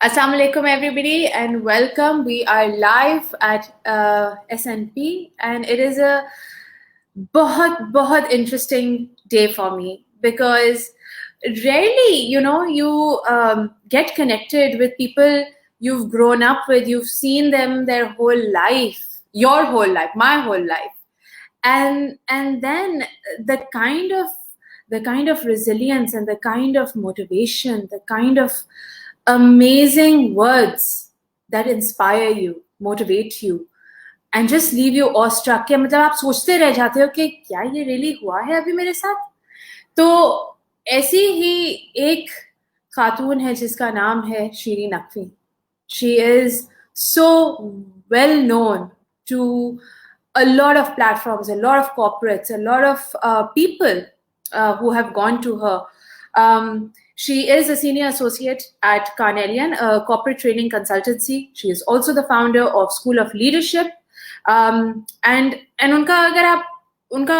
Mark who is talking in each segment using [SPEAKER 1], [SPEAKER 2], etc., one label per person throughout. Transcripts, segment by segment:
[SPEAKER 1] Assalamu alaikum everybody and welcome. We are live at SNP and it is a बहुत interesting day for me because rarely, you get connected with people you've grown up with, you've seen them their whole life, your whole life, my whole life. And then the kind of resilience and the kind of motivation, the kind of amazing words that inspire you, motivate you, and just leave you awestruck. कि मतलब आप सोचते रह जाते हो कि क्या ये really हुआ है अभी मेरे साथ? तो ऐसी ही एक खातून है जिसका नाम है Shireen Naqvi. She is so well known to a lot of platforms, a lot of corporates, a lot of people who have gone to her. She is a senior associate at Carnelian, a corporate training consultancy. She is also the founder of School of Leadership. And उनका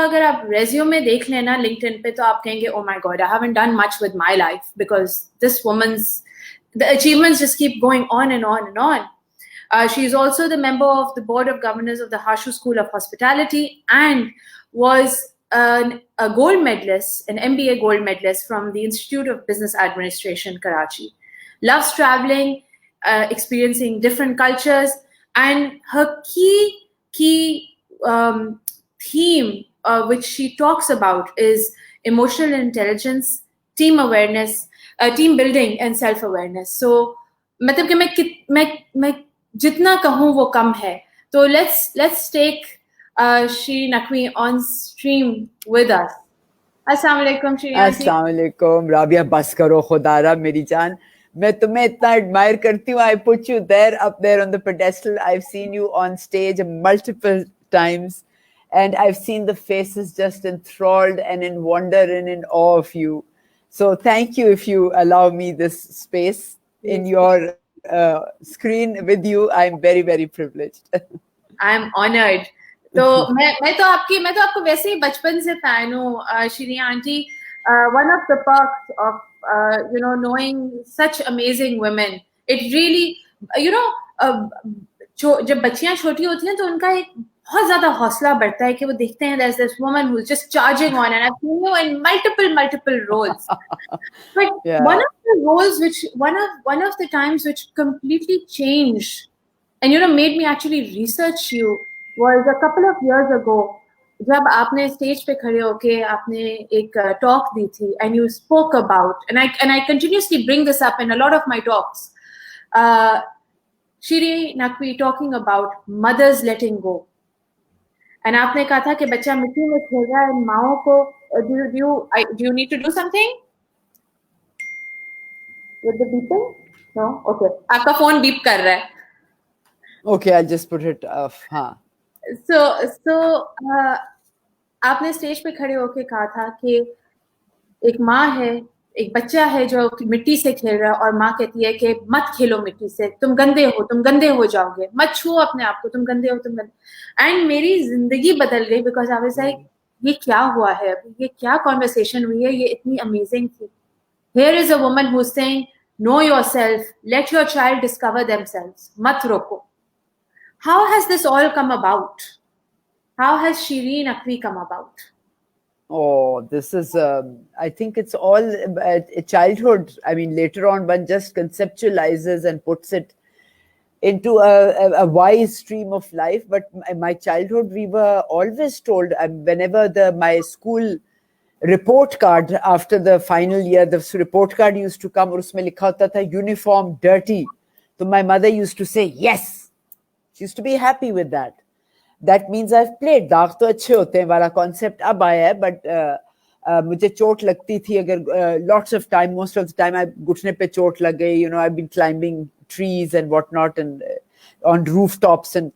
[SPEAKER 1] अगर आप resume देख लेना LinkedIn पे तो आप कहेंगे, oh my God, I haven't done much with my life because this woman's the achievements just keep going on and on and on. She is also the member of the board of governors of the Harshu School of Hospitality and was a gold medalist, an MBA gold medalist from the Institute of Business Administration, Karachi. Loves traveling, experiencing different cultures, and her key theme which she talks about is emotional intelligence, team awareness, team building and self-awareness. So मतलब कि मैं जितना कहूँ वो कम है. So let's take Shireen Naqvi on stream with us. Assalamu alaikum Shireen.
[SPEAKER 2] Assalamu alaikum Rabia, बस करो खुदारा मेरी जान. मैं तुम्हें इतना admire करती हूँ. I put you there, up there on the pedestal. I've seen you on stage multiple times and I've seen the faces just enthralled and in wonder and in awe of you. So thank you if you allow me this space in your screen with you. I'm very, very privileged.
[SPEAKER 1] I'm honored. तो मैं तो आपको वैसे ही बचपन से fan हूँ Shri aunty. One of the perks of knowing such amazing women, it really जब बच्चियां छोटी होती हैं तो उनका एक बहुत ज्यादा हौसला बढ़ता है कि वो देखते हैं there's this woman who's just charging on, and I've seen you in multiple roles. But yeah. One of the roles which one of the times which completely changed and made me actually research you was a couple of years ago जब आपने stage पे खड़े होके आपने एक talk दी थी and you spoke about and I continuously bring this up in a lot of my talks. Shireen Naqvi talking about mothers letting go. And आपने कहा था कि बच्चा मिट्टी में खेल रहा है, माओं को do you need to do something with the beeping? No? Okay. आपका फोन बीप कर रहा है.
[SPEAKER 2] Okay, I'll just put it off. हाँ.
[SPEAKER 1] So आपने स्टेज पे खड़े होके कहा था कि एक माँ है, एक बच्चा है जो मिट्टी से खेल रहा है और माँ कहती है कि मत खेलो मिट्टी से, तुम गंदे हो जाओगे, मत छुओ अपने आप को, तुम गंदे हो. एंड मेरी जिंदगी बदल गई बिकॉज आई वाज लाइक ये क्या हुआ है अभी, ये क्या कॉन्वर्सेशन हुई है, ये इतनी अमेजिंग थी. Here is a woman who is saying no yourself, let your child discover themselves, मत रोको. How has this all come about? How has Shireen Naqvi come about?
[SPEAKER 2] Oh, this is, I think it's all childhood. I mean, later on, one just conceptualizes and puts it into a wise stream of life. But my childhood, we were always told, whenever my school report card after the final year, the report card used to come, और उसमें लिखा होता था uniform dirty. So my mother used to say, yes. She used to be happy with that. That means I've played. दाग तो अच्छे होते हैं वाला concept अब आया है, but मुझे चोट लगती थी अगर lots of time, most of the time घुटने पे चोट लग गई. I've been climbing trees and whatnot and on rooftops and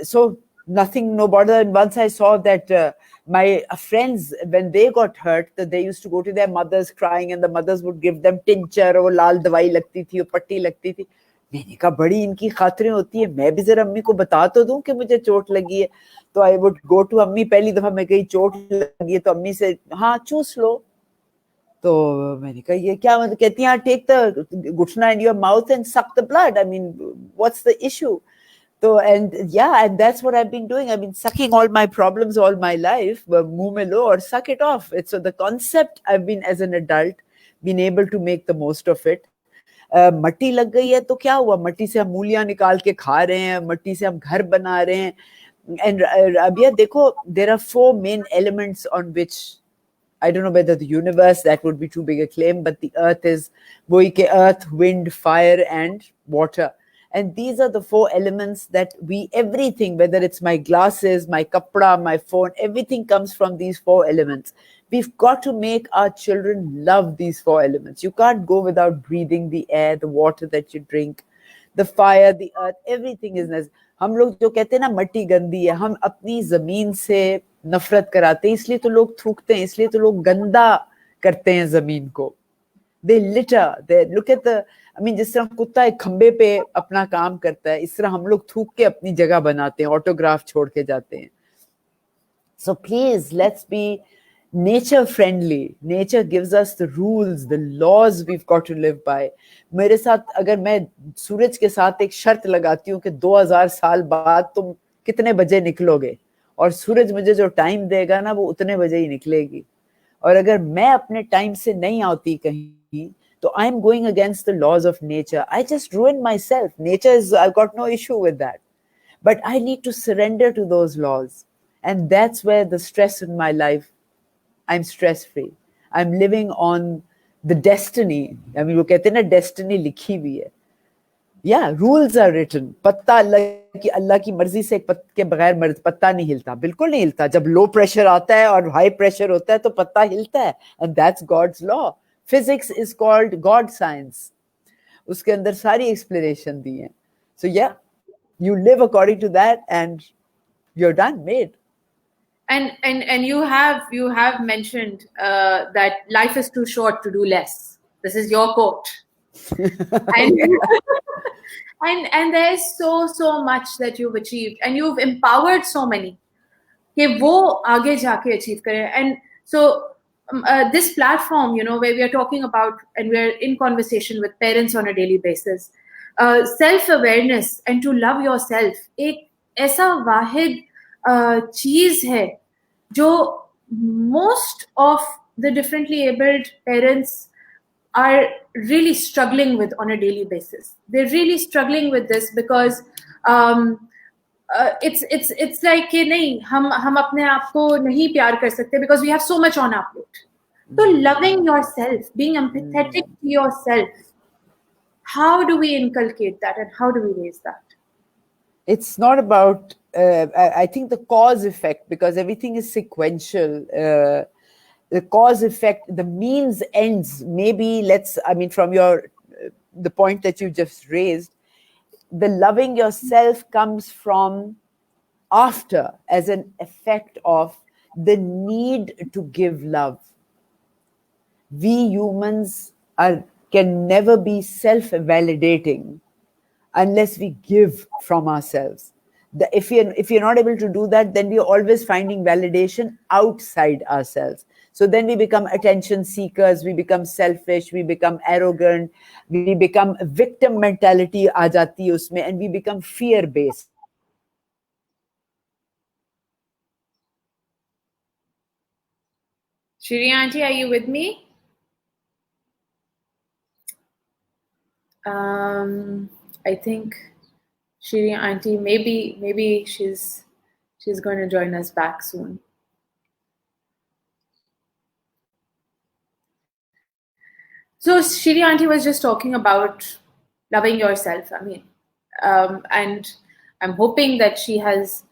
[SPEAKER 2] so nothing, no bother. And once I saw that my friends, when they got hurt, that they used to go to their mothers crying and the mothers would give them tincture और लाल दवाई लगती थी और पट्टी लगती थी. मैंने कहा बड़ी इनकी खातरें होती है, मैं भी जरा अम्मी को बता तो दूं कि मुझे चोट लगी है. तो आई वुड गो टू अम्मी. पहली दफा मैं कही चोट लगी है तो अम्मी से हाँ चूस लो. तो मैंने कहा ये क्या मतलब, कहती हैं टेक द गुठना in your mouth and suck the blood, I mean what's the issue. So, and yeah, and that's what I've been doing. I've been sucking all my problems all my life, muh mein lo or suck it off. It's so the concept I've been as an adult been able to make the most of it. मट्टी लग गई है तो क्या हुआ, मट्टी से हम मूलियां निकाल के खा रहे हैं, मट्टी से हम घर बना रहे हैं. And Rabia, देखो, there are 4 main elements on which I don't know whether the universe, that would be too big a claim, but the earth is वही के earth, wind, fire and water. And these are the 4 elements that we, everything, whether it's my glasses, my kapda, my phone, everything comes from these 4 elements. We've got to make our children love these 4 elements. You can't go without breathing the air, the water that you drink, the fire, the earth, everything is necessary. हम लोग जो कहते हैं ना मट्टी गंदी है, हम अपनी जमीन से नफरत कराते हैं, इसलिए तो लोग थूकते हैं, इसलिए तो लोग गंदा करते हैं जमीन को. They litter, they look at the, I mean, जिस तरह कुत्ता एक खंबे पे अपना काम करता है, इस तरह हम लोग थूक के अपनी जगह बनाते हैं, ऑटोग्राफ छोड़ के जाते हैं. So please, let's be nature friendly. Nature gives us the rules, the laws we've got to live by. मेरे साथ अगर मैं सूरज के साथ एक शर्त लगाती हूँ कि 2000 साल बाद तुम कितने बजे निकलोगे, और सूरज मुझे जो टाइम देगा ना वो उतने बजे ही निकलेगी. और अगर मैं अपने टाइम से नहीं आती कहीं तो I am going against the laws of nature. I just ruin myself. Nature is, I've got no issue with that, but I need to surrender to those laws, and that's where the stress in my life, I'm stress free. I'm living on the destiny. I mean, वो कहते हैं ना destiny लिखी हुई है. Yeah, rules are written. पत्ता अल्लाह की मर्जी से एक के बगैर पत्ता नहीं हिलता, बिल्कुल नहीं हिलता. जब लो प्रेशर आता है और हाई प्रेशर होता है तो पत्ता हिलता है, and that's God's law. Physics is called God science. उसके अंदर सारी explanation दी है. So yeah, you live according to that and you're done, made.
[SPEAKER 1] And you have mentioned that life is too short to do less. This is your quote. and, and there is so much that you've achieved, and you've empowered so many कि वो आगे जाके achieve करें. And so this platform, where we are talking about and we are in conversation with parents on a daily basis, self-awareness and to love yourself एक ऐसा वाहिद चीज है जो most of the differently abled parents are really struggling with on a daily basis. They're really struggling with this because it's like कि नहीं, हम अपने आप को नहीं प्यार कर सकते because we have so much on our plate. So loving yourself, being empathetic to yourself, how do we inculcate that and how do we raise that?
[SPEAKER 2] It's not about, I think the cause effect, because everything is sequential. The cause effect, the means ends. Maybe from the point that you just raised, the loving yourself comes from after, as an effect of the need to give love. We humans can never be self-validating unless we give from ourselves. If you're not able to do that, then we're always finding validation outside ourselves. So then we become attention seekers, we become selfish, we become arrogant, we become victim mentality aa jati hai usme, and we become fear-based.
[SPEAKER 1] Shireen Auntie, are you with me? I think Shireen Auntie, maybe she's going to join us back soon. So Shireen Auntie was just talking about loving yourself. I mean, and I'm hoping that she has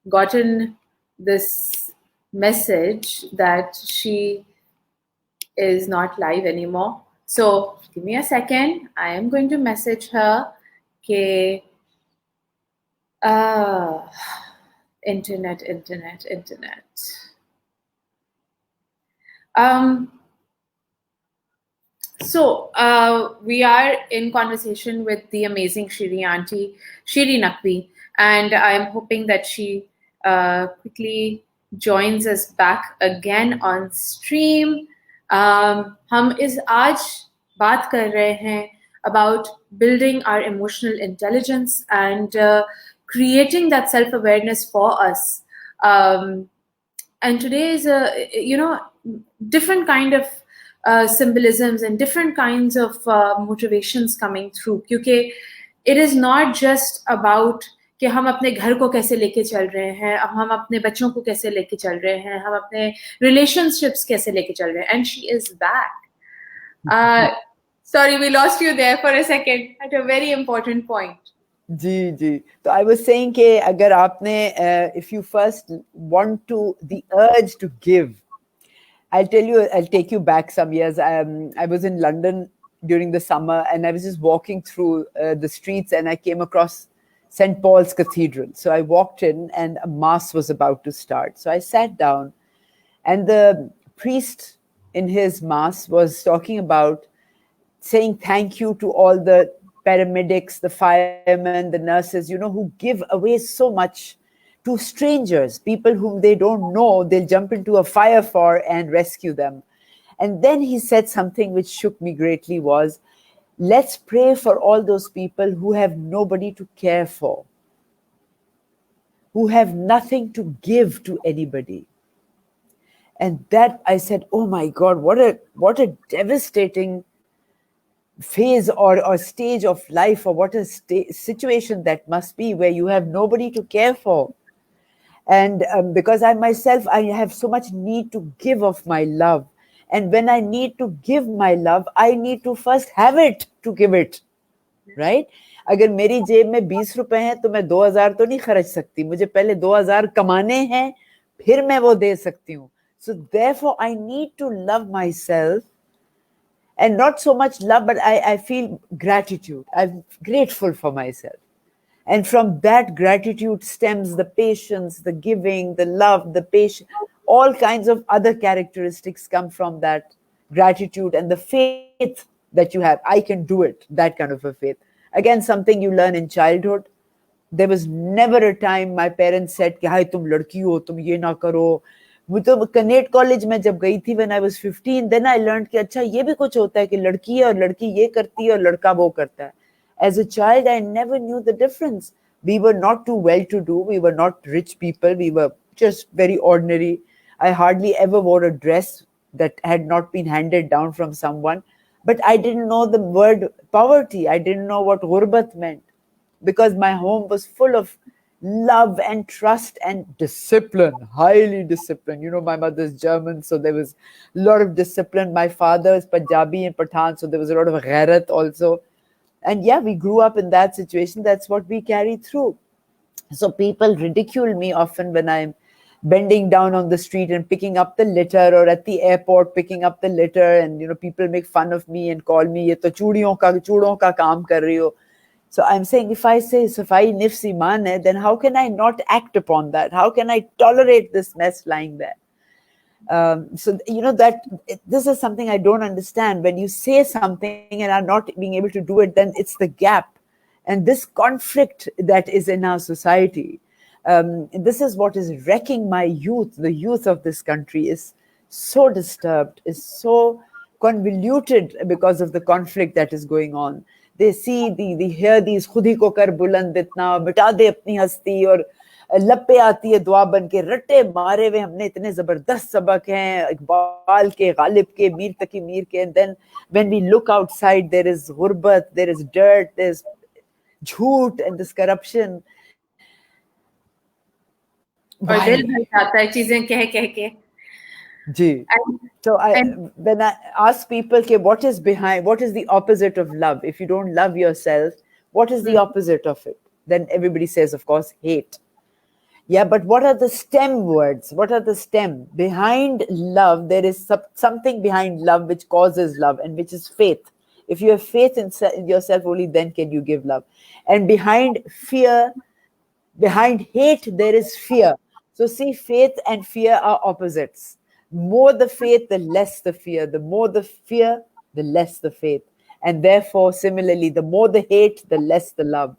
[SPEAKER 1] gotten this message that she is not live anymore. So give me a second. I am going to message her. Okay. Internet. So we are in conversation with the amazing Shireen Auntie, Shireen Naqvi, and I am hoping that she quickly joins us back again on stream. हम इस आज बात कर रहे हैं about building our emotional intelligence and creating that self awareness for us. And today is a different kind of symbolisms and different kinds of motivations coming through, क्योंकि it is not just about कि हम अपने घर को कैसे लेके चल रहे हैं, अब हम अपने बच्चों को कैसे लेके चल रहे हैं, हम अपने relationships कैसे लेके चल रहे हैं. And she is back. Sorry, we lost you there for a second at a very important point.
[SPEAKER 2] जी जी. तो I was saying कि अगर आपने if you first want to the urge to give, I'll tell you, I'll take you back some years. I was in London during the summer and I was just walking through the streets and I came across St. Paul's Cathedral. So I walked in and a mass was about to start. So I sat down and the priest in his mass was talking about saying thank you to all the paramedics, the firemen, the nurses, who give away so much to strangers, people whom they don't know, they'll jump into a fire for and rescue them. And then he said something which shook me greatly was, let's pray for all those people who have nobody to care for, who have nothing to give to anybody. And that I said, oh my God, what a devastating phase or stage of life, or what a situation that must be where you have nobody to care for. And because I myself, I have so much need to give of my love. And when I need to give my love, I need to first have it to give it. Right? अगर मेरी जेब में 20 रुपए हैं तो मैं 2000 तो नहीं खर्च सकती, मुझे पहले 2000 कमाने हैं फिर मैं वो दे सकती हूँ. So therefore I need to love myself, and not so much love, but I feel gratitude. I'm grateful for myself. And from that gratitude stems the patience, the giving, the love, the patience, all kinds of other characteristics come from that gratitude and the faith that you have. I can do it, that kind of a faith. Again, something you learn in childhood. There was never a time my parents said, "Hai, tum ladki ho, tum ye na karo." तो Kinnaird college में जब गई थी when I was 15, then I learned कि अच्छा ये भी कुछ होता है कि लड़की है और लड़की ये करती है और लड़का वो करता है. As a child, I never knew the difference. We were not too well-to-do. We were not rich people. We were just very ordinary. I hardly ever wore a dress that had not been handed down from someone. But I didn't know the word poverty. I didn't know what ghurbat meant, because my home was full of love and trust and discipline, highly disciplined. My mother's German, so there was a lot of discipline. My father is Punjabi and Pathan, so there was a lot of ghairat also. And yeah, we grew up in that situation. That's what we carry through. So people ridicule me often when I'm bending down on the street and picking up the litter, or at the airport picking up the litter, and people make fun of me and call me, "Ye to chudon ka kaam kar rahi ho." So I'm saying, if I say Safai nifs iman hai, then how can I not act upon that? How can I tolerate this mess lying there? So that this is something I don't understand. When you say something and are not being able to do it, then it's the gap. And this conflict that is in our society, this is what is wrecking my youth. The youth of this country is so disturbed, is so convoluted because of the conflict that is going on. They see, they hear these खुद ही को कर बुलंद इतना, मिटा दे अपनी हस्ती, और लपे आती है दुआ बन के, रट्टे मारे हुए हमने, इतने जबरदस्त सबक हैं इकबाल के, गालिब के, मीर तकी मीर के. And then when we look outside, there is ghurbat, there is dirt, there's झूठ and this corruption.
[SPEAKER 1] और दिल भर जाता है चीजें कह कह के.
[SPEAKER 2] जी. So when I ask people, okay, what is the opposite of love? If you don't love yourself, what is the opposite of it? Then everybody says, of course, hate. Yeah, but what are the stem words? What are the stem? Behind love, there is something behind love which causes love, and which is faith. If you have faith in yourself, only then can you give love. And behind fear, behind hate, there is fear. So see, faith and fear are opposites. More the faith, the less the fear. The more the fear, the less the faith. And therefore, similarly, the more the hate, the less the love.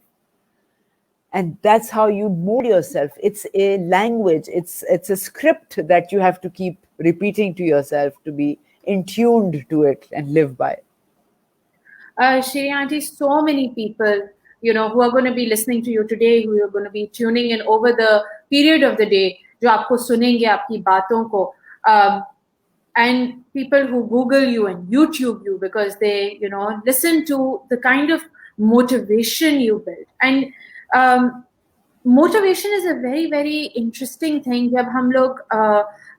[SPEAKER 2] And that's how you mold yourself. It's a language. It's a script that you have to keep repeating to yourself to be in tuned to it and live by.
[SPEAKER 1] Shri Auntie, so many people, who are going to be listening to you today, who are going to be tuning in over the period of the day, जो आपको सुनेंगे आपकी बातों को, and people who Google you and YouTube you because they, listen to the kind of motivation you build. And motivation is a very, very interesting thing जब हम लोग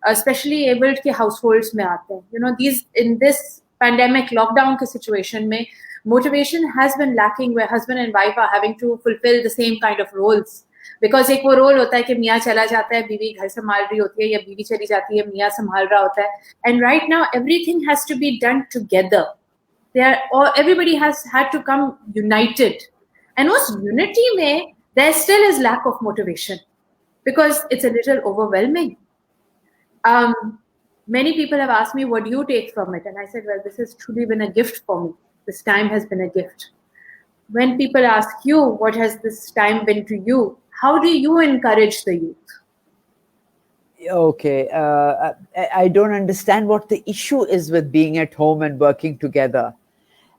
[SPEAKER 1] especially abled के households में आते हैं. These in this pandemic lockdown के situation में motivation has been lacking where husband and wife are having to fulfill the same kind of roles. Because एक वो रोल होता है कि मियाँ चला जाता है, बीवी घर संभाल रही होती है, या बीवी चली जाती है, मियाँ संभाल रहा होता है. And right now everything has to be done together. Everybody has had to come united. And उस unity में there still is lack of motivation because it's a little overwhelming. Many people have asked me, what do you take from it? And I said, well, this has truly been a gift for me. This time has been a gift. When people ask you, what has this time been to you? How do you encourage the youth?
[SPEAKER 2] Okay, I don't understand what the issue is with being at home and working together.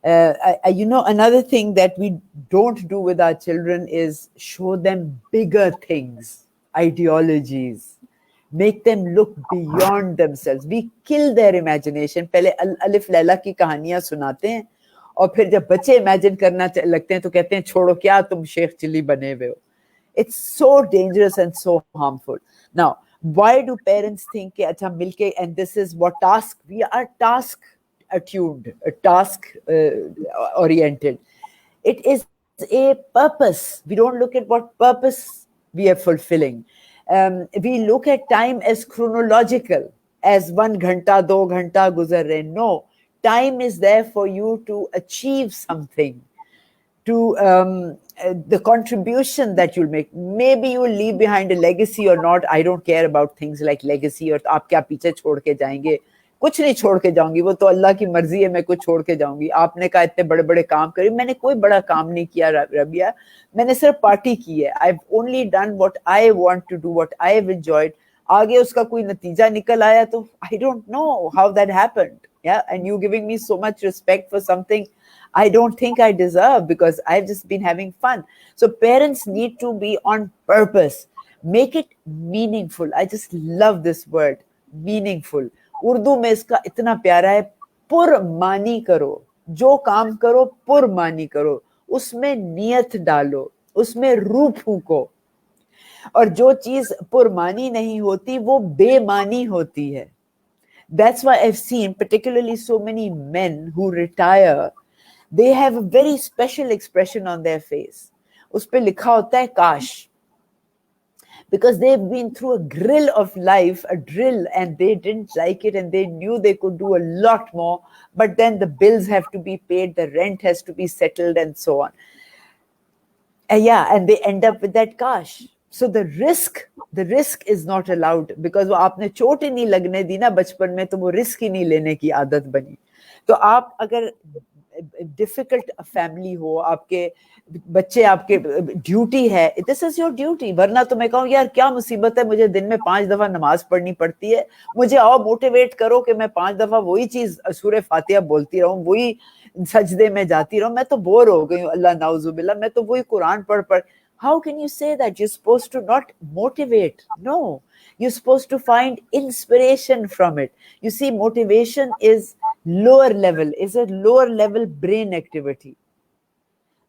[SPEAKER 2] Another thing that we don't do with our children is show them bigger things, ideologies, make them look beyond themselves. We kill their imagination. पहले अलिफ लैला की कहानियां सुनाते हैं और फिर जब बच्चे इमेजिन करना लगते हैं तो कहते हैं छोड़ो क्या तुम शेख चिल्ली बने हुए हो. It's so dangerous and so harmful. Now, why do parents think कि अच्छा मिलके, and this is what task, we are task attuned, task oriented. It is a purpose. We don't look at what purpose we are fulfilling. We look at time as chronological, as 1 ghanta, 2 ghanta guzar rahe. No, time is there for you to achieve something, to the contribution that you'll make. Maybe you will leave behind a legacy or not. I don't care about things like legacy or आप क्या पीछे छोड़ के जाएंगे. कुछ नहीं छोड़ के जाऊंगी, वो तो अल्लाह की मर्जी है, मैं कुछ छोड़ के जाऊंगी. आपने कहा इतने बड़े बड़े काम करे, मैंने कोई बड़ा काम नहीं किया रबिया, मैंने सिर्फ पार्टी की है. I've only done what I want to do, what I have enjoyed. आगे उसका कोई नतीजा निकल आया तो I don't know how that happened. Yeah, and you giving me so much respect for something I don't think I deserve because I've just been having fun. So parents need to be on purpose. Make it meaningful. I just love this word, meaningful. Urdu में इसका इतना प्यारा है, पुरमानी करो. जो काम करो पुरमानी करो, उसमें नियत डालो, उसमें रूह फूंको. और जो चीज पुरमानी नहीं होती वो बेमानी होती है. That's why I've seen particularly so many men who retire, they have a very special expression on their face. उस पे लिखा होता है काश. Because they've been through a grill of life, a drill, and they didn't like it and they knew they could do a lot more, but then the bills have to be paid, the rent has to be settled and so on. And they end up with that cash. So the risk is not allowed because वो आपने चोट ही नहीं लगने दी ना बचपन में, तो वो रिस्क ही नहीं लेने की आदत बनी. तो आप अगर डिफिकल्ट फैमिली हो, आपके बच्चे, आपके ड्यूटी है, दिस इज योर ड्यूटी. वरना तो मैं कहूँ यार क्या मुसीबत है, मुझे दिन में 5 दफा नमाज पढ़नी पड़ती है, मुझे आओ मोटिवेट करो कि मैं 5 दफा वही चीज सूरह फातिहा बोलती रहूं, वही सजदे में जाती रहूं. मैं तो बोर हो गई हूँ, अल्लाह नाउजुबिल्लाह, मैं तो वही कुरान पढ़. How can you say that? You're supposed to not motivate. No, you're supposed to find inspiration from it. You see, motivation is a lower level brain activity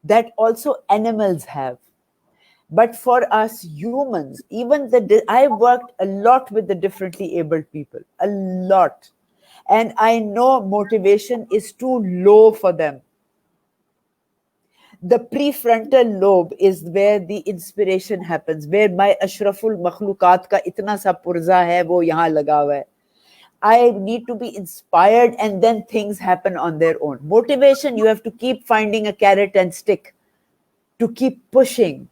[SPEAKER 2] that also animals have. But for us humans, even I worked a lot with the differently abled people, a lot. And I know motivation is too low for them. The prefrontal lobe is where the inspiration happens, where my ashraful makhlukat ka itna sa purza hai, wo yahan laga hua hai. I need to be inspired and then things happen on their own. Motivation, you have to keep finding a carrot and stick to keep pushing.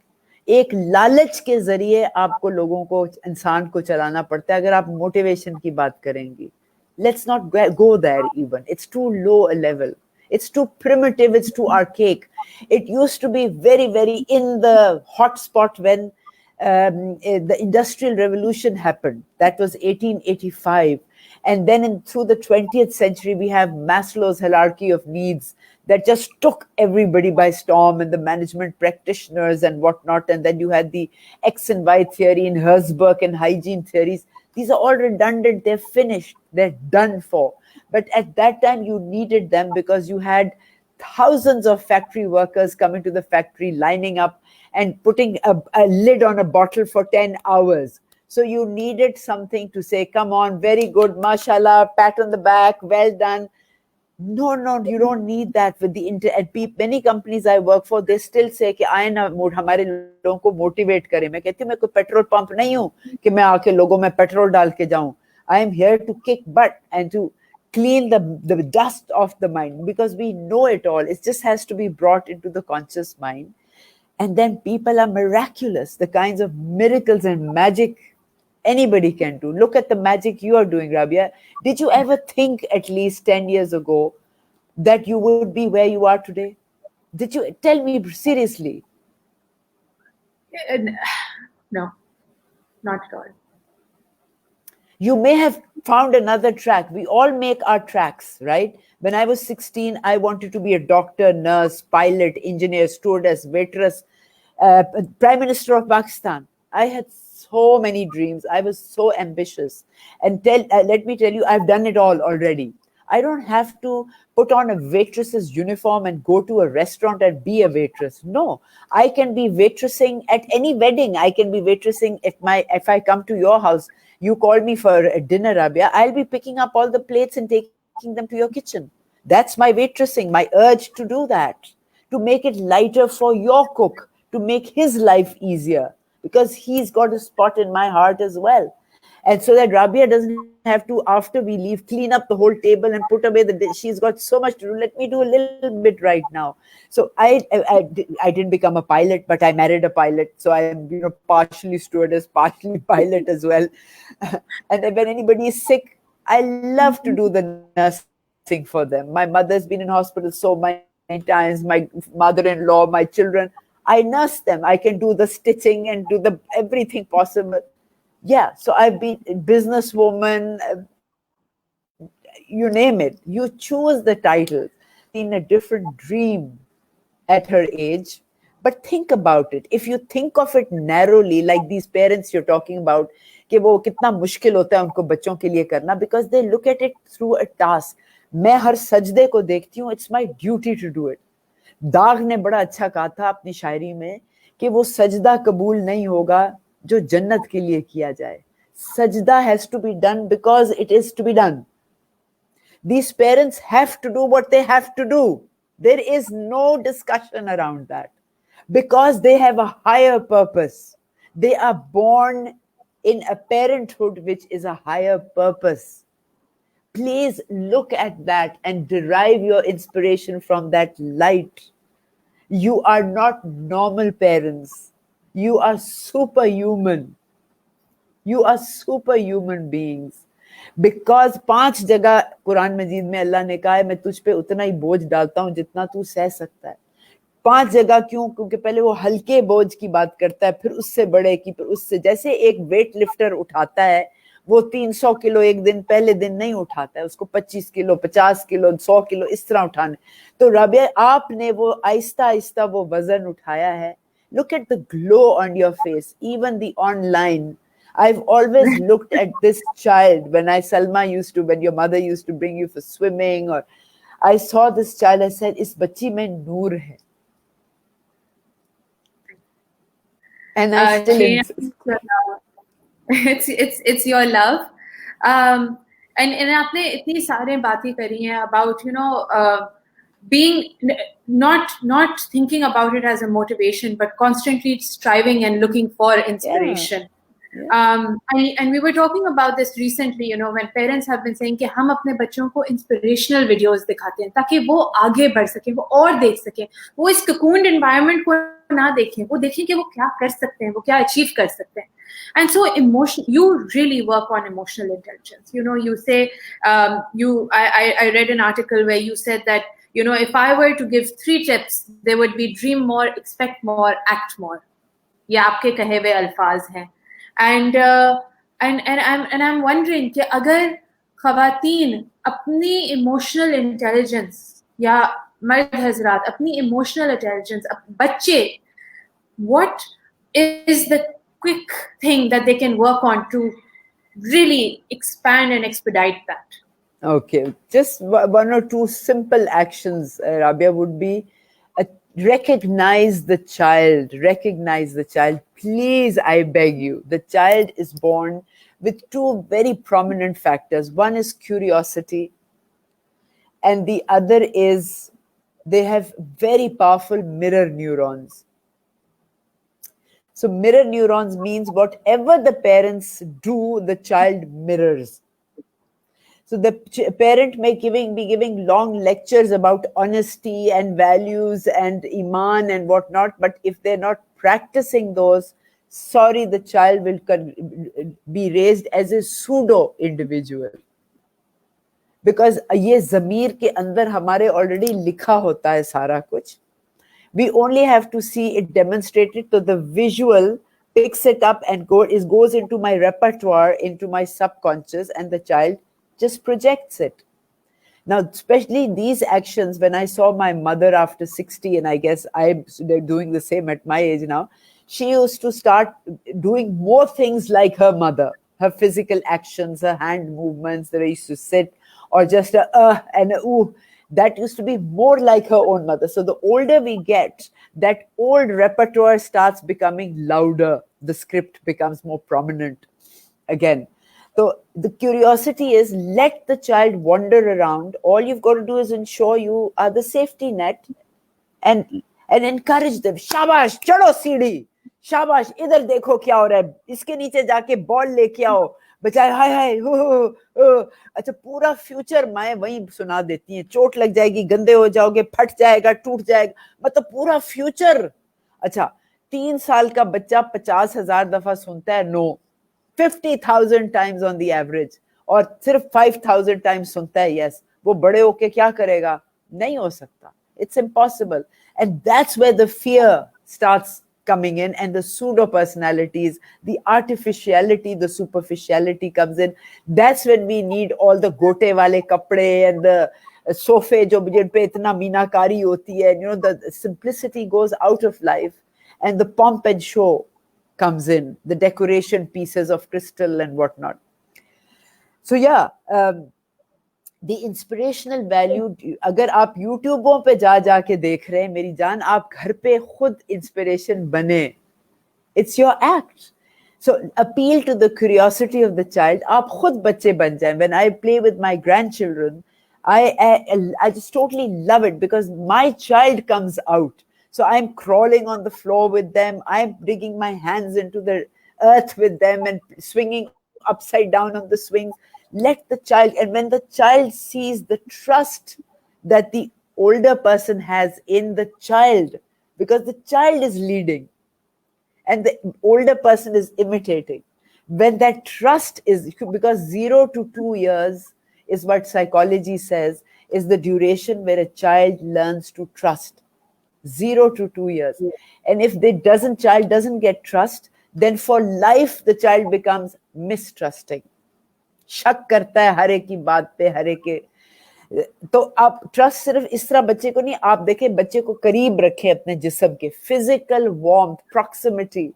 [SPEAKER 2] एक लालच के जरिए आपको लोगों को, इंसान को चलाना पड़ता है अगर आप मोटिवेशन की बात करेंगी. Let's not go there even. It's too low a level. It's too primitive, it's too archaic. It used to be very, very in the hot spot when the Industrial Revolution happened. That was 1885. And then through the 20th century, we have Maslow's hierarchy of needs that just took everybody by storm, and the management practitioners and whatnot. And then you had the X and Y theory in Herzberg and hygiene theories. These are all redundant. They're finished. They're done for. But at that time, you needed them because you had thousands of factory workers coming to the factory, lining up and putting a lid on a bottle for 10 hours. So you needed something to say, come on, very good, mashallah, pat on the back, well done. No, you don't need that with the many companies I work for, they still say कि आए ना हमारे लोगों को motivate करें. मैं कहती हूँ मैं कोई पेट्रोल पंप नहीं हूँ कि मैं आके लोगों में पेट्रोल डाल के जाऊँ. I am here to kick butt and to clean the dust off the mind, because we know it all. It just has to be brought into the conscious mind. And then people are miraculous, the kinds of miracles and magic anybody can do. Look at the magic you are doing, Rabia. Did you ever think at least 10 years ago that you would be where you are today? Did you? Tell me seriously.
[SPEAKER 1] No, not at all.
[SPEAKER 2] You may have found another track. We all make our tracks, right? When I was 16, I wanted to be a doctor, nurse, pilot, engineer, stewardess, waitress, Prime Minister of Pakistan. I had so many dreams. I was so ambitious. And let me tell you, I've done it all already. I don't have to put on a waitress's uniform and go to a restaurant and be a waitress. No, I can be waitressing at any wedding. I can be waitressing if I come to your house. You call me for a dinner, Rabia, I'll be picking up all the plates and taking them to your kitchen. That's my waitressing, my urge to do that, to make it lighter for your cook, to make his life easier, because he's got a spot in my heart as well. And so that Rabia doesn't have to, after we leave, clean up the whole table and put away the dish. She's got so much to do. Let me do a little bit right now. So I didn't become a pilot, but I married a pilot. So I'm partially stewardess, partially pilot as well. And then when anybody is sick, I love to do the nursing for them. My mother's been in hospital so many times. My mother-in-law, my children, I nurse them. I can do the stitching and do everything possible. Yeah, so I've been a businesswoman, you name it. You choose the titles. Seen a different dream at her age. But think about it. If you think of it narrowly, like these parents you're talking about, कि वो कितना मुश्किल होता है उनको बच्चों के लिए करना, because they look at it through a task. मैं हर सजदे को देखती हूँ, it's my duty to do it. दाग ने बड़ा अच्छा कहा था अपनी शायरी में कि वो सजदा कबूल नहीं होगा जो जन्नत के लिए किया जाए. Sajda has to be done because it is to be done. These parents have to do what they have to do. There is no discussion around that, because they have a higher purpose. They are born in a parenthood which is a higher purpose. Please look at that and derive your inspiration from that light. You are not normal parents. You are superhuman. You are superhuman beings. Because 5 जगह कुरान मजीद में अल्लाह ने कहा है मैं तुझ पे उतना ही बोझ डालता हूं जितना तू सह सकता है. 5 जगह क्यों? क्योंकि पहले वो हल्के बोझ की बात करता है, फिर उससे बड़े की, फिर उससे, जैसे एक वेट लिफ्टर उठाता है वो 300 किलो एक दिन पहले दिन नहीं उठाता है, उसको 25 किलो 50 किलो 100 किलो इस तरह उठाने. तो राबिया आपने वो आहिस्ता आहिस्ता वो वजन उठाया है. Look at the glow on your face, even the online. I've always looked at this child when your mother used to bring you for swimming, or I saw this child, I said, is bachchi mein noor hai. And I still
[SPEAKER 1] it's your love. And आपने इतनी सारे बातें करी हैं about being not thinking about it as a motivation, but constantly striving and looking for inspiration.
[SPEAKER 2] Yeah. Yeah.
[SPEAKER 1] And we were talking about this recently, when parents have been saying कि हम अपने बच्चों को inspirational videos दिखाते हैं ताकि वो आगे बढ़ सके, वो और देख सके, वो इस cocooned environment को ना देखें, वो देखें कि वो क्या कर सकते हैं, वो क्या achieve कर सकते हैं. And so you really work on emotional intelligence. You say, I read an article where you said that, if I were to give 3 tips, they would be dream more, expect more, act more. ये आपके कहे हुए अल्फाज हैं. And I'm wondering कि अगर ख़वातीन अपनी इमोशनल इंटेलिजेंस, या मर्द हजरात अपनी इमोशनल इंटेलिजेंस, बच्चे, what is the quick thing that they can work on to really expand and expedite that?
[SPEAKER 2] Okay, just one or two simple actions, Rabia, would be recognize the child. Recognize the child. Please, I beg you. The child is born with two very prominent factors. One is curiosity, and the other is they have very powerful mirror neurons. So, mirror neurons means whatever the parents do, the child mirrors. So the parent may be giving long lectures about honesty and values and iman and whatnot, but if they're not practicing those, sorry, the child will be raised as a pseudo individual. Because ये ज़मीर के अंदर हमारे already लिखा होता है सारा कुछ. We only have to see it demonstrated, so the visual picks it up and goes into my repertoire, into my subconscious, and the child just projects it. Now, especially these actions, when I saw my mother after 60, and I guess I'm doing the same at my age now, she used to start doing more things like her mother. Her physical actions, her hand movements, the way she used to sit, or just a and a ooh, that used to be more like her own mother. So the older we get, that old repertoire starts becoming louder. The script becomes more prominent again. So the curiosity is, let the child wander around. All you've got to do is ensure you are the safety net and encourage them. Shabash, chado सीढ़ी. Shabash, इधर देखो क्या हो रहा है. इसके नीचे जाके बॉल लेके आओ. बचाए हाय हाय हो. अच्छा, पूरा फ्यूचर मैं वही सुना देती है. चोट लग जाएगी, गंदे हो जाओगे, फट जाएगा, टूट जाएगा. मतलब पूरा फ्यूचर. अच्छा, 3 साल का बच्चा 50,000 दफा सुनता है no. 50,000 times on the average, और सिर्फ 5,000 times सुनता है yes. वो बड़े होके क्या करेगा? नहीं हो सकता. It's impossible. And that's where the fear starts coming in, and the pseudo personalities, the artificiality, the superficiality comes in. That's when we need all the gote wale kapde and the sofe jo jin pe itna meenakari hoti hai. You know, the simplicity goes out of life, and the pomp and show comes in, the decoration pieces of crystal and whatnot. So yeah, the inspirational value, अगर आप यूट्यूबों पे जाके देख रहे हैं मेरी जान, आप घर पे खुद inspiration बने. It's your act. So appeal to the curiosity of the child. आप खुद बच्चे बन जाएं. When I play with my grandchildren, I just totally love it, because my child comes out. So I'm crawling on the floor with them. I'm digging my hands into the earth with them and swinging upside down on the swings. Let the child, and when the child sees the trust that the older person has in the child, because the child is leading and the older person is imitating. When that trust is, because 0 to 2 years is what psychology says is the duration where a child learns to trust. 0 to 2 years. And if child doesn't get trust, then for life the child becomes mistrusting. शक करता है हर एक की बात पे, हर एक के. तो आप ट्रस्ट सिर्फ इस तरह बच्चे को नहीं, आप देखें बच्चे को करीब रखें अपने जिस्म के. Physical warmth, proximity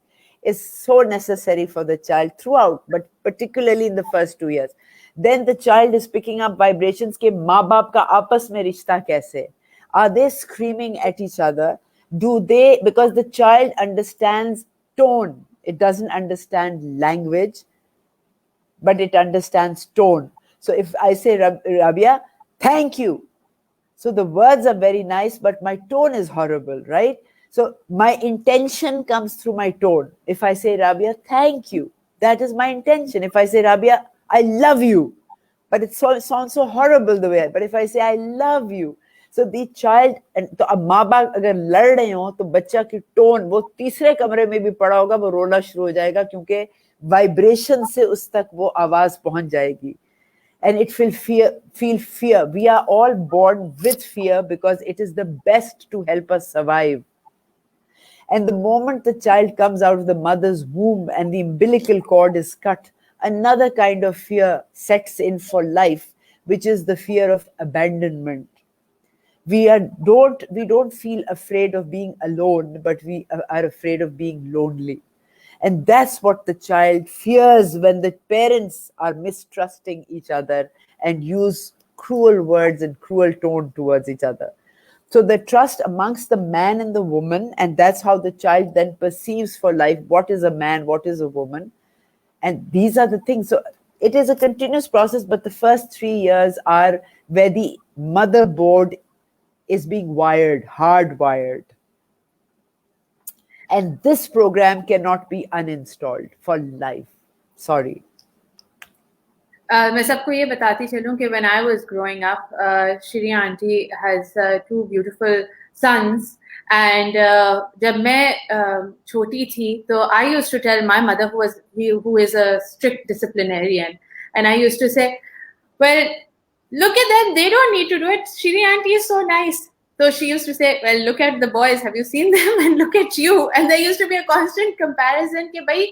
[SPEAKER 2] is so necessary for the child throughout, but particularly in the first 2 years. Then the child is picking up vibrations के माँ बाप का आपस में रिश्ता कैसे. Are they screaming at each other? Do they, because the child understands tone, it doesn't understand language, but it understands tone. So if I say, Rabia, thank you. So the words are very nice, but my tone is horrible, right? So my intention comes through my tone. If I say, Rabia, thank you, that is my intention. If I say, Rabia, I love you, but it sounds so horrible the way. But if I say, I love you, so the child, and तो अब माँ बाप अगर लड़ रहे हो तो बच्चा की टोन, वो तीसरे कमरे में भी पड़ा होगा, वो रोना शुरू हो जाएगा, क्योंकि वाइब्रेशन से उस तक वो आवाज पहुंच जाएगी. And it will feel fear. We are all born with fear because it is the best to help us survive. And the moment the child comes out of the mother's womb and the umbilical cord is cut, another kind of fear sets in for life, which is the fear of abandonment. We don't feel afraid of being alone, but we are afraid of being lonely. And that's what the child fears when the parents are mistrusting each other and use cruel words and cruel tone towards each other. So the trust amongst the man and the woman, and that's how the child then perceives for life what is a man, what is a woman. And these are the things. So it is a continuous process, but the first 3 years are where the motherboard is being wired, hardwired. And this program cannot be uninstalled for life. Sorry.
[SPEAKER 1] मैं सबको ये बताती चलूं कि when I was growing up, Shireen auntie has two beautiful sons, and जब मैं छोटी थी, तो I used to tell my mother, who is a strict disciplinarian, and I used to say, well, look at them, they don't need to do it. Shireen auntie is so nice. So she used to say, well, look at the boys, have you seen them? And look at you. And there used to be a constant comparison कि भाई,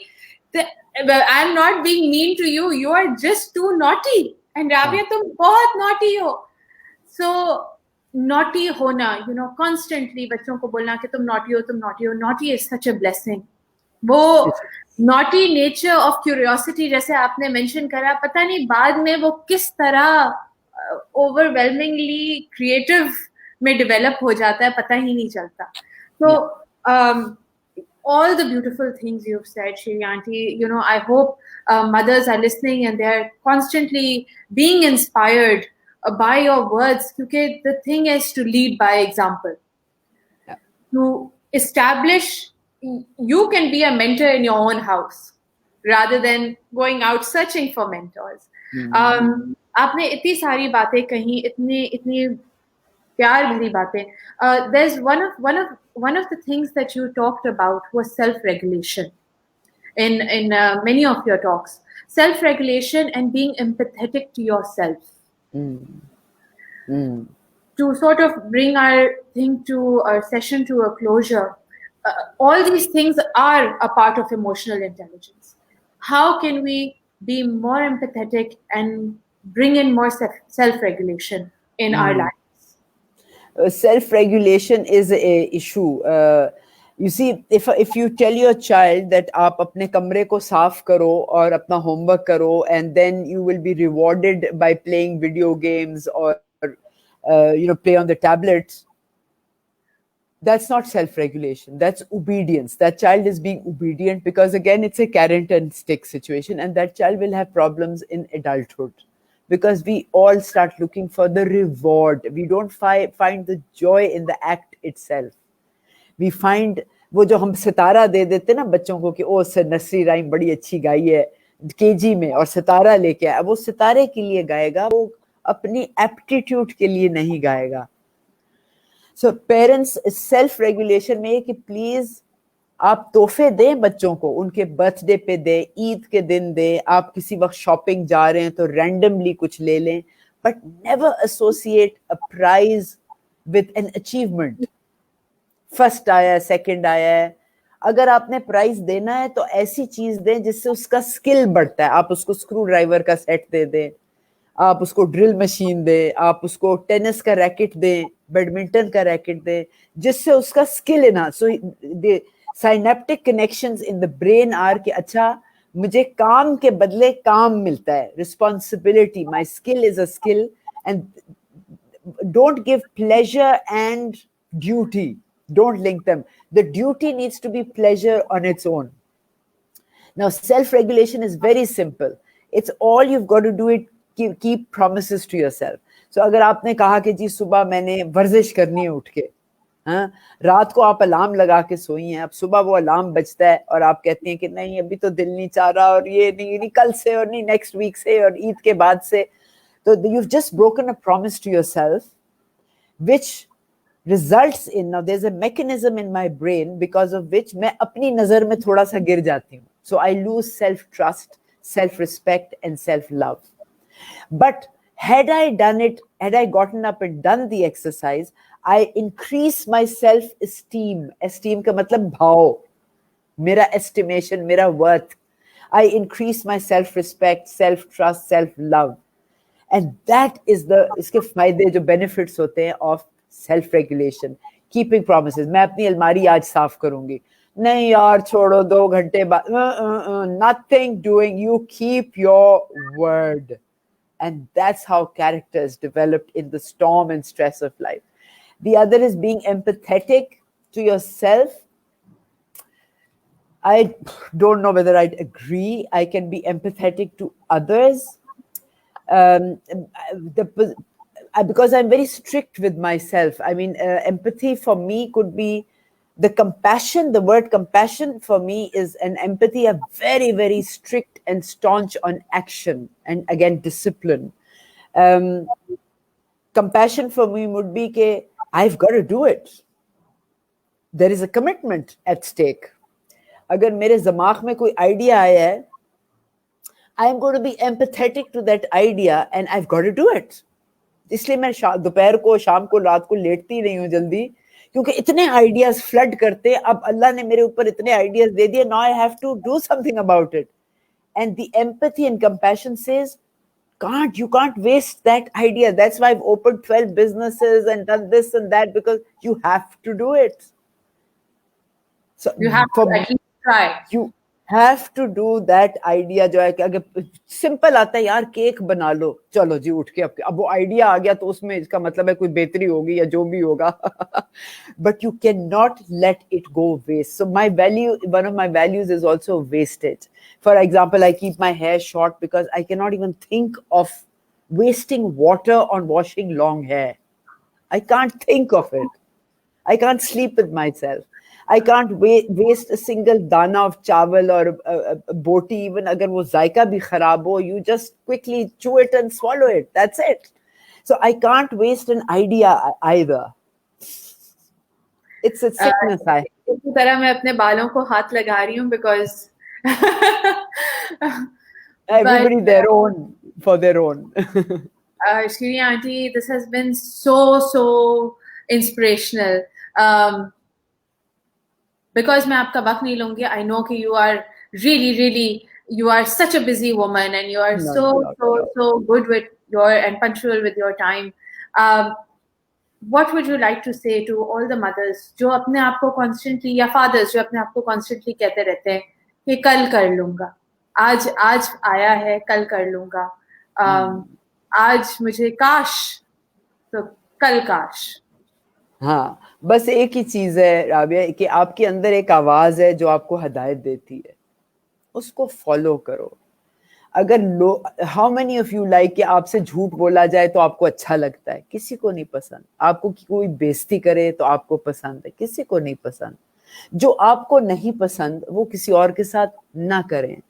[SPEAKER 1] I'm not being mean to you. You are just too naughty. And Rabia, तुम बहुत naughty हो. So naughty होना, constantly बच्चों को बोलना कि तुम naughty हो, तुम naughty हो. Naughty is such a blessing. वो naughty nature of curiosity जैसे आपने mention करा, पता नहीं बाद में वो किस तरह overwhelmingly creative में develop हो जाता है, पता ही नहीं चलता. So all the beautiful things you've said, Shri Auntie, I hope mothers are listening and they're constantly being inspired by your words, because the thing is to lead by example. Yeah. To establish, you can be a mentor in your own house rather than going out searching for mentors. आपने इतनी सारी बातें कही, इतनी प्यार भरी बातें. There's one of the things that you talked about was self-regulation in many of your talks. Self-regulation and being empathetic to yourself. To sort of bring our session to a closure, all these things are a part of emotional intelligence. How can we be more empathetic and bring in more self-regulation in our lives?
[SPEAKER 2] Self-regulation is a issue. You see, if you tell your child that आप अपने कमरे को साफ करो और अपना homework करो, and then you will be rewarded by playing video games or play on the tablets, that's not self-regulation. That's obedience. That child is being obedient because, again, it's a carrot and stick situation, and that child will have problems in adulthood. Because we all start looking for the reward. We don't find the joy in the act itself. We find वो जो हम सितारा दे देते ना बच्चों को कि ओ nursery rhyme बड़ी अच्छी गाई है केजी में और सितारा लेके आया, वो सितारे के लिए गाएगा, वो अपनी एप्टीट्यूड के लिए नहीं गाएगा. So parents self regulation में कि प्लीज आप तोहफे दें बच्चों को, उनके बर्थडे पे दें, ईद के दिन दें, आप किसी वक्त शॉपिंग जा रहे हैं तो रैंडमली कुछ ले लें, but never associate a prize with an achievement. First आया है, सेकंड आया है. अगर आपने प्राइज देना है तो ऐसी चीज दें जिससे उसका स्किल बढ़ता है. आप उसको स्क्रू ड्राइवर का सेट दे दें, आप उसको ड्रिल मशीन दें, आप उसको टेनिस का रैकेट दें, बैडमिंटन का रैकेट दें, जिससे उसका skill enhance. So synaptic connections in the brain are कि अच्छा मुझे काम के बदले काम मिलता है, responsibility, my skill is a skill. And don't give pleasure and duty, don't link them. The duty needs to be pleasure on its own. Now self-regulation is very simple. It's all you've got to do it, keep promises to yourself. So अगर आपने कहा कि जी सुबह मैंने वर्जिश करनी है उठ के, हाँ, रात को आप अलार्म लगा के सोई हैं, अब सुबह वो अलार्म बजता है और आप कहती हैं कि नहीं अभी तो दिल नहीं चाह रहा और ये नहीं कल से और नहीं नेक्स्ट वीक से और ईद के बाद से. तो you've just broken a promise to yourself, which results in, now there's a mechanism in my brain because of which मैं अपनी नजर में थोड़ा सा गिर जाती हूँ. So I lose self-trust, self-respect and self-love. But had I gotten up and done the exercise, I increase my self-esteem. Esteem का मतलब भाव, मेरा estimation, मेरा worth. I increase my self-respect, self-trust, self-love. And that is the इसके फायदे जो benefits होते हैं of self-regulation, keeping promises. मैं अपनी अलमारी आज साफ करूंगी, नहीं यार छोड़ो 2 घंटे बाद, nothing doing. You keep your word. And that's how character is developed in the storm and stress of life. The other is being empathetic to yourself. I don't know whether I'd agree. I can be empathetic to others. Because I'm very strict with myself. I mean, empathy for me could be the compassion. The word compassion for me is an empathy, a very, very strict and staunch on action and again discipline. Compassion for me would be that I've got to do it. There is a commitment at stake. अगर मेरे दिमाग में कोई idea आया है, I am going to be empathetic to that idea and I've got to do it. इसलिए मैं दोपहर को, शाम को, रात को लेटती नहीं हूँ जल्दी, क्योंकि इतने आइडियाज फ्लड करते हैं. अब अल्लाह ने मेरे ऊपर इतने आइडियाज दे दिए. Now I have to do something about it. And the empathy and compassion says, you can't waste that idea. That's why I've opened 12 businesses and done this and that, because you have to do it. So
[SPEAKER 1] you have to at least try.
[SPEAKER 2] You have to do that idea. जो है कि अगर simple आता है यार, cake बना लो, चलो जी उठ के अब वो आइडिया आ गया तो उसमें इसका मतलब है कोई बेहतरी होगी या जो भी होगा. But you cannot let it go waste. So one of my values is also wastage. For example, I keep my hair short because I cannot even think of wasting water on washing long hair. I can't think of it. I can't sleep with myself. I can't waste a single dana of chawal or a boti, even agar wo zaika bhi kharab ho, you just quickly chew it and swallow it. That's it. So I can't waste an idea either. It's a sickness.
[SPEAKER 1] इसी तरह मैं अपने बालों को हाथ लगा रही हूँ because
[SPEAKER 2] everybody their own for their own.
[SPEAKER 1] Shireen Auntie, this has been so inspirational. Because मैं आपका वक्त नहीं लूंगी. I know कि you are really you are such a busy woman and you are so good with and punctual with your time. What would you like to say to all the mothers जो अपने आप को constantly, या fathers जो अपने आप को constantly कहते रहते हैं कि कल कर लूंगा, आज आया है कल कर लूंगा, आज मुझे काश तो कल काश.
[SPEAKER 2] हाँ, बस एक ही चीज है राबिया, कि आपके अंदर एक आवाज है जो आपको हिदायत देती है, उसको फॉलो करो. अगर how many of you like कि आपसे झूठ बोला जाए तो आपको अच्छा लगता है? किसी को नहीं पसंद. आपको कोई बेइज्जती करे तो आपको पसंद है? किसी को नहीं पसंद. जो आपको नहीं पसंद वो किसी और के साथ ना करें.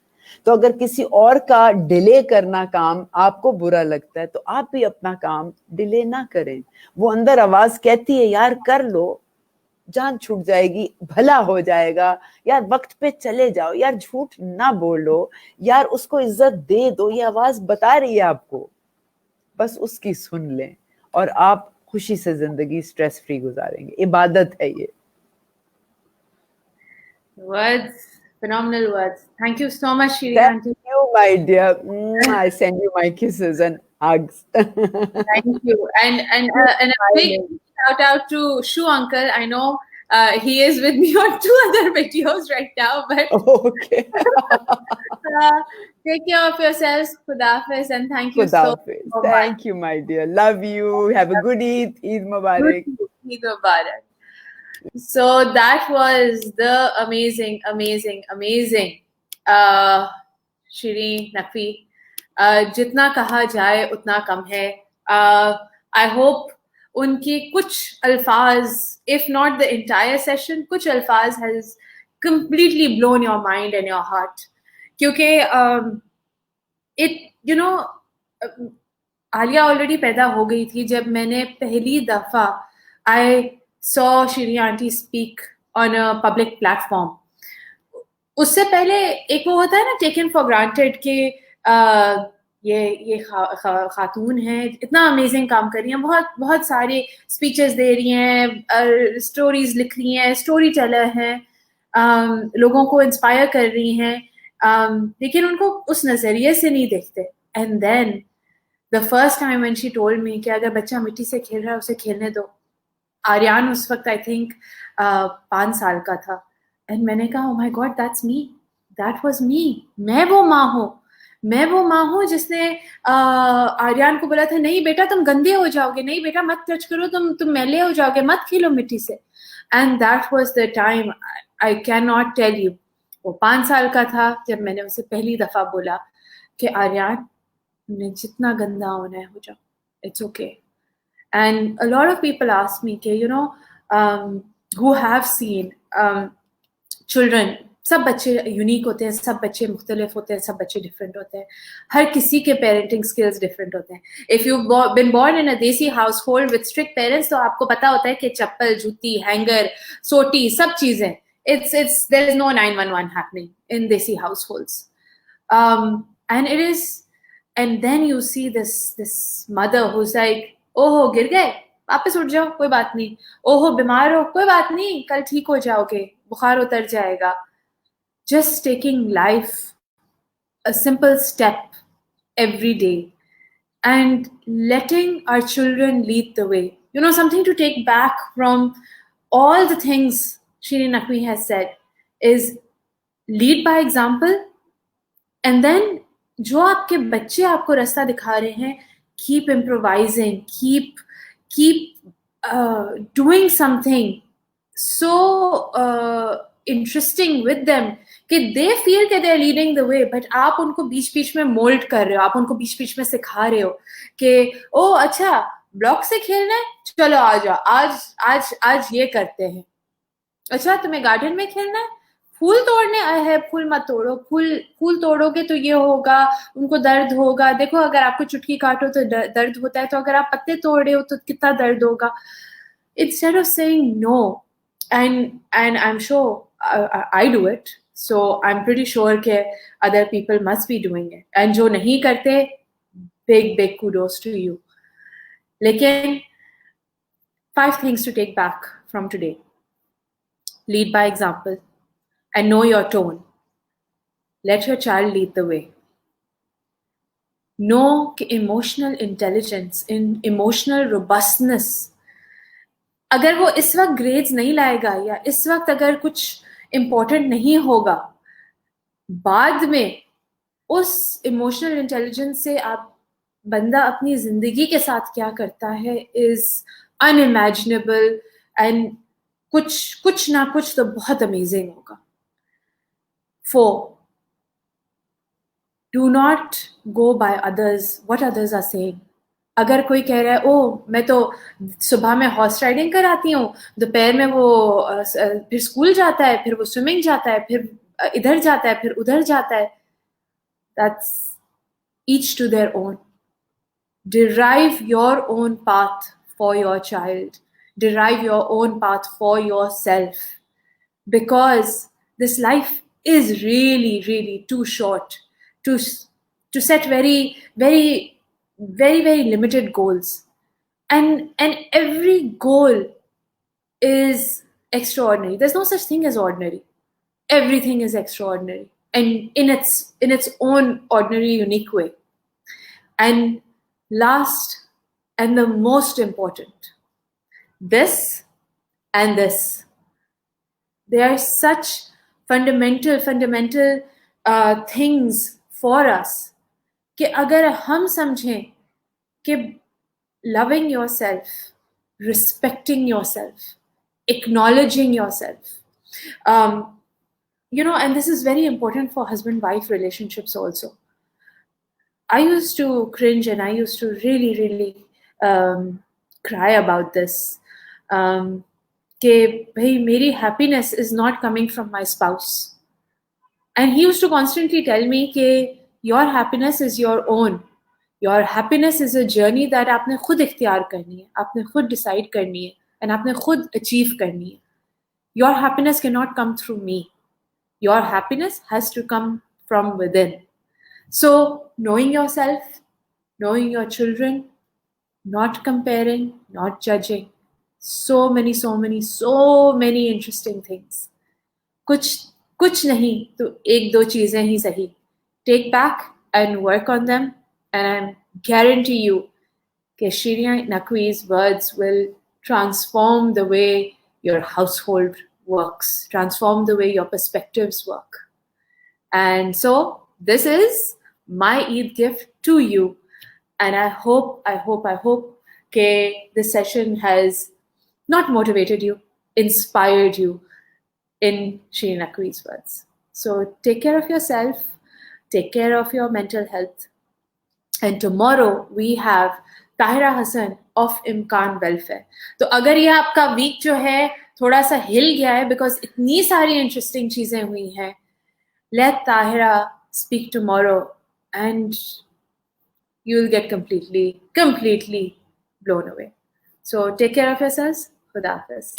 [SPEAKER 2] तो अगर किसी और का डिले करना काम आपको बुरा लगता है तो आप भी अपना काम डिले ना करें. वो अंदर आवाज कहती है यार कर लो, जान छूट जाएगी, भला हो जाएगा, यार वक्त पे चले जाओ, यार झूठ ना बोलो, यार उसको इज्जत दे दो. ये आवाज बता रही है आपको, बस उसकी सुन लें और आप खुशी से जिंदगी स्ट्रेस फ्री गुजारेंगे. इबादत है ये.
[SPEAKER 1] Words, phenomenal words. Thank you so much, Shireen Auntie.
[SPEAKER 2] Thank you, my dear. I send you my kisses and hugs.
[SPEAKER 1] Thank you. And a big shout out to Shu Uncle. I know he is with me on 2 other videos right now, but
[SPEAKER 2] okay.
[SPEAKER 1] Take care of yourselves. Khudafiz, and thank you so much.
[SPEAKER 2] Thank you, my dear. Love you. Have a good Eid. Eid Mubarak.
[SPEAKER 1] Eid Mubarak. So that was the amazing Shireen Naqvi. जितना कहा जाए उतना कम है. I hope उनकी कुछ अल्फाज, if not the entire session, कुछ अल्फाज has completely blown your mind and your heart. क्योंकि आलिया already पैदा हो गई थी जब मैंने पहली दफा I saw Shireen Auntie speak on a public platform. उससे पहले एक वो होता है ना, taken for granted कि ये खातून है, इतना अमेजिंग काम कर रही हैं, बहुत सारे स्पीचेस दे रही हैं, स्टोरीज लिख रही हैं, स्टोरी टेलर हैं, लोगों को इंस्पायर कर रही हैं. लेकिन उनको उस नज़रिए से नहीं देखते. And then the first time when she told me कि अगर बच्चा मिट्टी से खेल रहा है उसे खेलने दो. आर्यान उस वक्त आई थिंक 5 साल का था. एंड मैंने कहा, oh my God, that's me. That was me. मैं वो माँ हूँ जिसने आर्यान को बोला था, नहीं बेटा तुम गंदे हो जाओगे, नहीं बेटा मत टच करो, तुम मैले हो जाओगे, मत खेलो मिट्टी से. And that was the time, I can not tell you. वो 5 साल का था जब मैंने उसे पहली दफा बोला कि आर्यान, तुमने जितना गंदा होना है हो जाओ, it's okay. And a lot of people ask me, who have seen children, सब बच्चे यूनिक होते हैं, सब बच्चे मुख्तलिफ होते हैं, सब बच्चे डिफरेंट होते हैं, हर किसी के पेरेंटिंग स्किल्स डिफरेंट होते हैं. If you been born in a देसी house hold with strict parents, तो आपको पता होता है कि चप्पल, जूती, हैंगर, सोटी, सब चीजें, there is no 911 happening in desi households. And it is, and then you see this mother who's like, ओहो गिर गए, वापस उठ जाओ, कोई बात नहीं. ओहो बीमार हो, कोई बात नहीं, कल ठीक हो जाओगे, बुखार उतर जाएगा. Just taking life a simple step every day and letting our children lead the way. Something to take back from all the things Shireen Naqvi has said is lead by example. And then जो आपके बच्चे आपको रास्ता दिखा रहे हैं, keep improvising, keep doing something so interesting with them कि they feel कि they are leading the way, but आप उनको बीच बीच में मोल्ड कर रहे हो, आप उनको बीच बीच में सिखा रहे हो कि ओ अच्छा ब्लॉक से खेलना है, चलो आ जाओ, आज ये करते हैं. अच्छा तुम्हें गार्डन में खेलना है, फूल तोड़ने आए हैं, फूल मत तोड़ो, फूल तोड़ोगे तो ये होगा, उनको दर्द होगा. देखो अगर आपको चुटकी काटो तो दर्द होता है, तो अगर आप पत्ते तोड़ रहे हो तो कितना दर्द होगा. Instead of saying no, and I'm sure I do it, so I'm pretty sure कि other people must be doing it. And जो नहीं करते, big kudos to you. लेकिन 5 things to take back from today. Lead by example. And know your tone. Let your child lead the way. Know कि emotional intelligence, emotional robustness, अगर वो इस वक्त grades नहीं लाएगा या इस वक्त अगर कुछ इम्पोर्टेंट नहीं होगा, बाद में उस इमोशनल इंटेलिजेंस से आप बंदा अपनी जिंदगी के साथ क्या करता है इज अनइमेजिनेबल. एंड कुछ ना कुछ तो बहुत अमेजिंग होगा. 4, do not go by what others are saying. अगर कोई कह रहा है ओ मैं तो सुबह में हॉर्स राइडिंग कराती हूँ, दोपहर में वो फिर स्कूल जाता है, फिर वो स्विमिंग जाता है, फिर इधर जाता है, फिर उधर जाता है, that's each to their own. Derive your own path for your child. Derive your own path for yourself. Because this life is really too short to set very limited goals. And every goal is extraordinary. There's no such thing as ordinary. Everything is extraordinary and in its own ordinary, unique way. And last and the most important, this and this, they are such fundamental things for us कि अगर हम समझें कि loving yourself, respecting yourself, acknowledging yourself, and this is very important for husband-wife relationships also. I used to cringe and I used to really cry about this. कि भाई मेरी happiness is not coming from my spouse. And he used to constantly tell me कि your happiness is your own. Your happiness is a journey that आपने खुद इख्तियार करनी है, आपने खुद decide करनी है, and आपने खुद achieve करनी है. Your happiness cannot come through me. Your happiness has to come from within. So knowing yourself, knowing your children, not comparing, not judging, so many interesting things. कुछ कुछ नहीं तो एक दो चीजें ही सही. Take back and work on them, and I guarantee you that Shireen Naqvi's words will transform the way your household works, transform the way your perspectives work. And so this is my Eid gift to you. And I hope that this session has not motivated you, inspired you in Shireen Naqvi's words. So take care of yourself, take care of your mental health. And tomorrow we have Tahira Hassan of Imkan Welfare. तो अगर ये आपका week जो है थोड़ा सा हिल गया है बिकॉज इतनी सारी इंटरेस्टिंग चीजें हुई हैं, let Tahira speak tomorrow and you'll get completely blown away. So take care of yourselves. Khuda Hafiz.